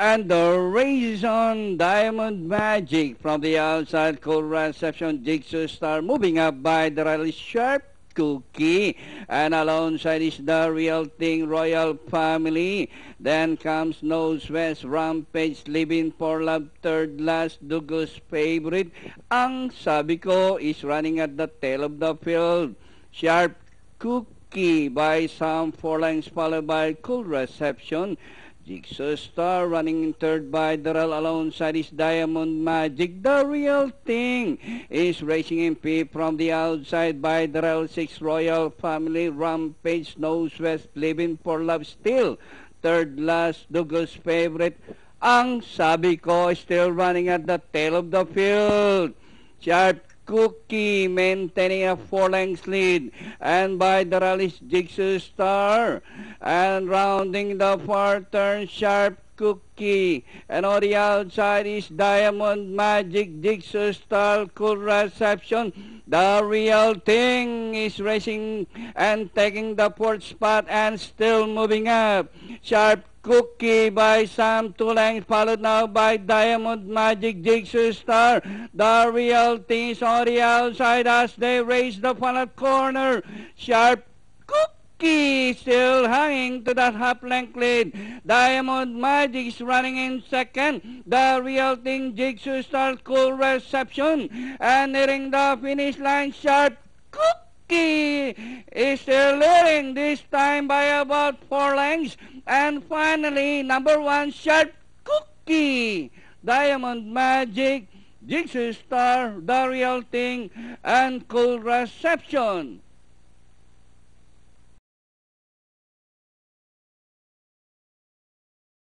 And the race is on. Diamond Magic from the outside. Cool Reception. Jigsaw Star moving up by the rally Sharp Cookie. And alongside is the Real Thing Royal Family. Then comes Nose West Rampage Living for Love. Third last Douglas Favorite. Ang Sabi Ko is running at the tail of the field. Sharp Cookie by some 4 lengths followed by Cool Reception. Jigsaw Star running in third by Darrell alongside his Diamond Magic. The Real Thing is racing in fifth from the outside by Darrell. 6 Royal Family. Rampage Nose West Living for Love still. Third last Douglas Favorite. Ang Sabi Ko still running at the tail of the field. Sharp Cookie maintaining a 4 lengths lead, and by the rally's Jigsaw Star, and rounding the far turn Sharp Cookie, and on the outside is Diamond Magic, Jigsaw Star, Cool Reception. The Real Thing is racing and taking the 4th spot and still moving up. Sharp Cookie by some 2 lengths, followed now by Diamond Magic, Jigsaw Star. The Real Thing is on the outside as they race the final corner. Sharp Cookie still hanging to that half-length lead. Diamond Magic is running in second. The Real Thing, Jigsaw Star, Cool Reception. And nearing the finish line, Sharp Cookie is still leading, this time by about 4 lengths. And finally, number 1, Sharp Cookie, Diamond Magic, Jigsaw Star, The Real Thing, and Cool Reception.